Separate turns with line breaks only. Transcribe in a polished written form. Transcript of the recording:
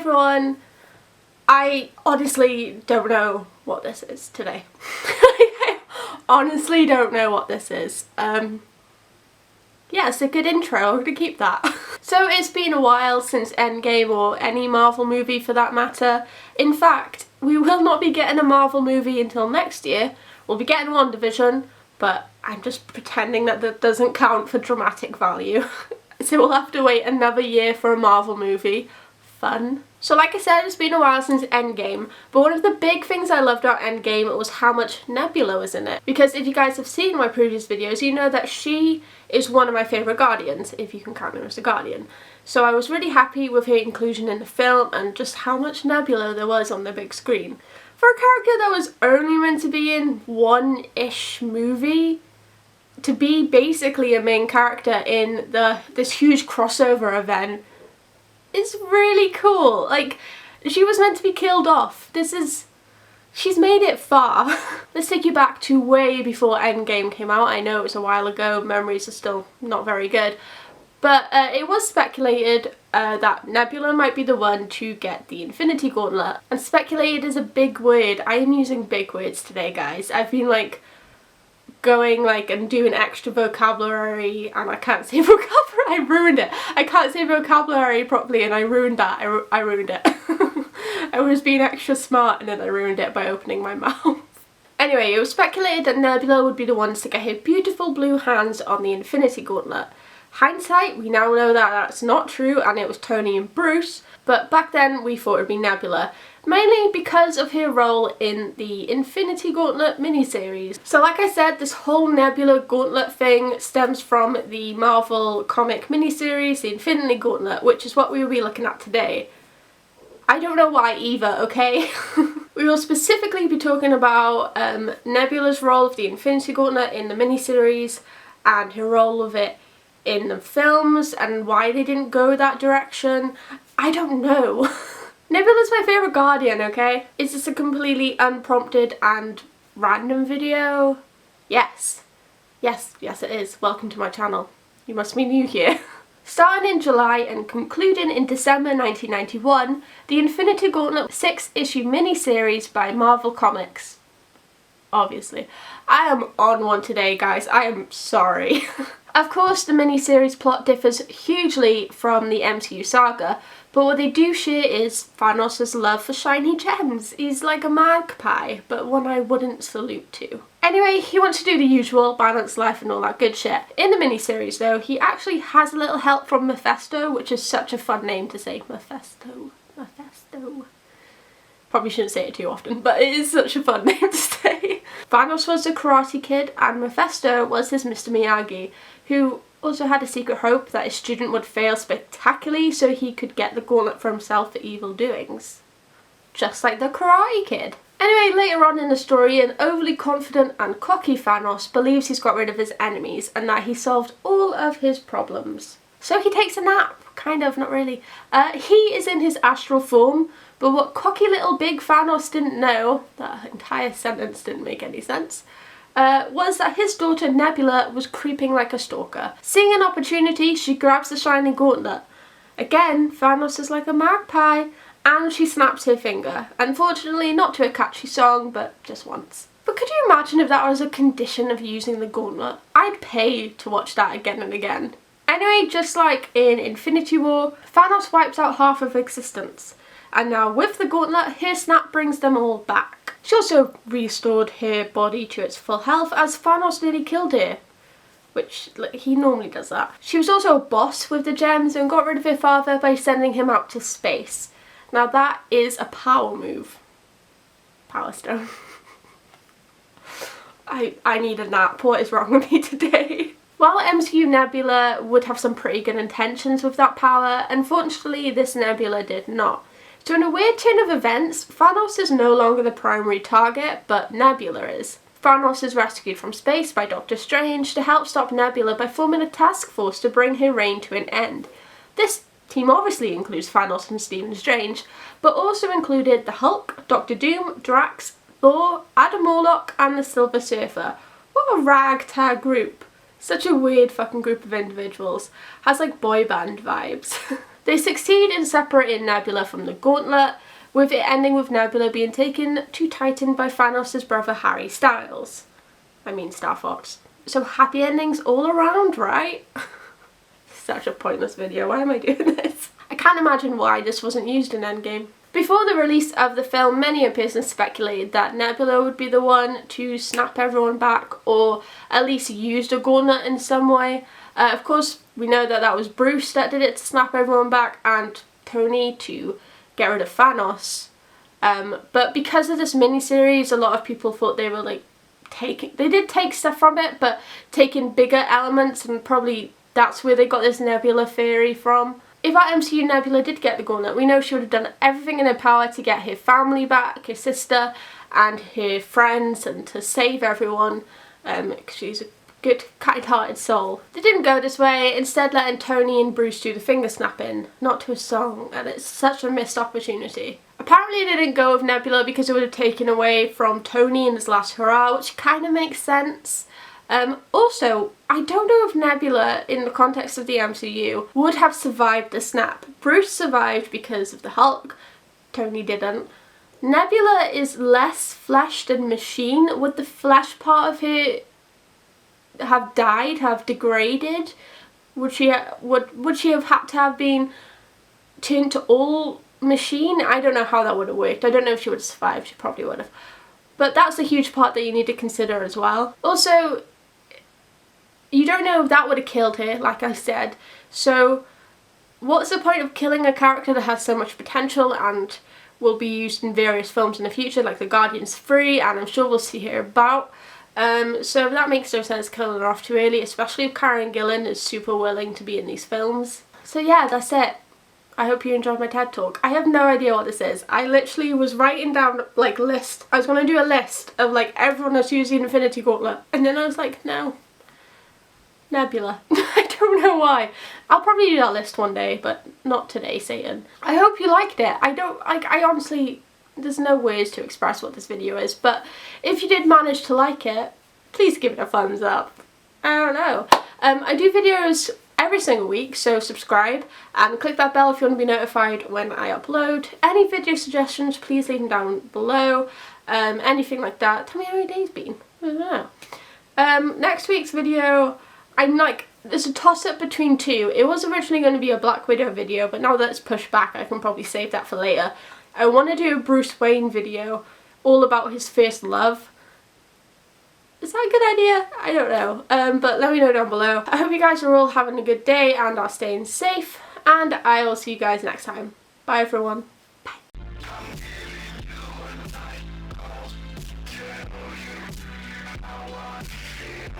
everyone. I honestly don't know what this is today. I honestly don't know what this is. Yeah, it's a good intro, I'm gonna keep that. So it's been a while since Endgame, or any Marvel movie for that matter. In fact, we will not be getting a Marvel movie until next year. We'll be getting WandaVision, but I'm just pretending that that doesn't count for dramatic value. So we'll have to wait another year for a Marvel movie. Fun. So like I said, it's been a while since Endgame, but one of the big things I loved about Endgame was how much Nebula was in it. Because if you guys have seen my previous videos, you know that she is one of my favourite Guardians, if you can count her as a Guardian. So I was really happy with her inclusion in the film and just how much Nebula there was on the big screen. For a character that was only meant to be in one-ish movie, to be basically a main character in this huge crossover event, it's really cool. Like, she was meant to be killed off. She's made it far. Let's take you back to way before Endgame came out. I know it was a while ago, memories are still not very good. But it was speculated that Nebula might be the one to get the Infinity Gauntlet. And speculated is a big word. I am using big words today, guys. I've been like going and doing extra vocabulary, and I can't say vocabulary. I ruined it. I can't say vocabulary properly, and I ruined that. I ruined it. I was being extra smart and then I ruined it by opening my mouth. Anyway, it was speculated that Nebula would be the ones to get her beautiful blue hands on the Infinity Gauntlet. Hindsight, we now know that that's not true and it was Tony and Bruce, but back then we thought it would be Nebula. Mainly because of her role in the Infinity Gauntlet miniseries. So like I said, this whole Nebula Gauntlet thing stems from the Marvel comic miniseries, the Infinity Gauntlet, which is what we will be looking at today. I don't know why either, okay? We will specifically be talking about Nebula's role of the Infinity Gauntlet in the miniseries and her role of it in the films and why they didn't go that direction. I don't know. Nebula's my favourite Guardian, okay? Is this a completely unprompted and random video? Yes. Yes, it is. Welcome to my channel. You must be new here. Starting in July and concluding in December 1991, the Infinity Gauntlet 6-issue miniseries by Marvel Comics. Obviously. I am on one today, guys. I am sorry. Of course, the miniseries plot differs hugely from the MCU saga, but what they do share is Thanos' love for shiny gems. He's like a magpie, but one I wouldn't salute to. Anyway, he wants to do the usual, balance life and all that good shit. In the miniseries though, he actually has a little help from Mephisto, which is such a fun name to say. Mephisto. Probably shouldn't say it too often, but it is such a fun name to say. Thanos was the Karate Kid and Mephisto was his Mr. Miyagi, who also had a secret hope that his student would fail spectacularly so he could get the gauntlet for himself for evil doings. Just like the Karate Kid. Anyway, later on in the story, an overly confident and cocky Thanos believes he's got rid of his enemies and that he solved all of his problems. So he takes a nap. Kind of, not really. He is in his astral form, but what cocky little big Thanos didn't know, that entire sentence didn't make any sense, was that his daughter Nebula was creeping like a stalker. Seeing an opportunity, she grabs the shiny gauntlet. Again, Thanos is like a magpie, and she snaps her finger. Unfortunately, not to a catchy song, but just once. But could you imagine if that was a condition of using the gauntlet? I'd pay to watch that again and again. Anyway, just like in Infinity War, Thanos wipes out half of existence. And now with the gauntlet, her snap brings them all back. She also restored her body to its full health as Thanos nearly killed her. Which, he normally does that. She was also a boss with the gems and got rid of her father by sending him out to space. Now that is a power move. Power Stone. I need a nap. What is wrong with me today? While MCU Nebula would have some pretty good intentions with that power, unfortunately this Nebula did not. So in a weird turn of events, Thanos is no longer the primary target, but Nebula is. Thanos is rescued from space by Doctor Strange to help stop Nebula by forming a task force to bring her reign to an end. This team obviously includes Thanos and Stephen Strange, but also included the Hulk, Doctor Doom, Drax, Thor, Adam Warlock and the Silver Surfer. What a ragtag group. Such a weird fucking group of individuals. Has like boy band vibes. They succeed in separating Nebula from the Gauntlet, with it ending with Nebula being taken to Titan by Thanos' brother Harry Styles. I mean Star Fox. So happy endings all around, right? Such a pointless video, why am I doing this? I can't imagine why this wasn't used in Endgame. Before the release of the film, many persons speculated that Nebula would be the one to snap everyone back, or at least use the Gauntlet in some way. Of course, we know that that was Bruce that did it to snap everyone back, and Tony to get rid of Thanos. But because of this miniseries, a lot of people thought they were like they did take stuff from it, but taking bigger elements, and probably that's where they got this Nebula theory from. If our MCU Nebula did get the Gauntlet, we know she would have done everything in her power to get her family back, her sister and her friends, and to save everyone, because she's a good, kind-hearted soul. They didn't go this way, instead letting Tony and Bruce do the finger snapping, not to a song, and it's such a missed opportunity. Apparently they didn't go with Nebula because it would have taken away from Tony in his last hurrah, which kind of makes sense. Also, I don't know if Nebula, in the context of the MCU, would have survived the snap. Bruce survived because of the Hulk, Tony didn't. Nebula is less flesh than machine. Would the flesh part of her have died, have degraded? Would she have had to have been turned to all machine? I don't know how that would have worked. I don't know if she would have survived. She probably would have. But that's a huge part that you need to consider as well. Also, you don't know if that would have killed her, like I said. So what's the point of killing a character that has so much potential and will be used in various films in the future, like the Guardians 3, and I'm sure we'll see her about. So that makes no sense killing her off too early, especially if Karen Gillan is super willing to be in these films. So yeah, that's it. I hope you enjoyed my TED Talk. I have no idea what this is. I literally was writing down like list. I was going to do a list of like everyone that's using Infinity Gauntlet, and then I was like, no. Nebula. I don't know why. I'll probably do that list one day, but not today, Satan. I hope you liked it. I honestly, there's no words to express what this video is, but if you did manage to like it, please give it a thumbs up. I don't know. I do videos every single week, so subscribe and click that bell if you want to be notified when I upload. Any video suggestions, please leave them down below. Anything like that. Tell me how your day's been. I don't know. Next week's video, there's a toss-up between two. It was originally going to be a Black Widow video, but now that it's pushed back, I can probably save that for later. I want to do a Bruce Wayne video all about his first love. Is that a good idea? I don't know. But let me know down below. I hope you guys are all having a good day and are staying safe, and I will see you guys next time. Bye everyone.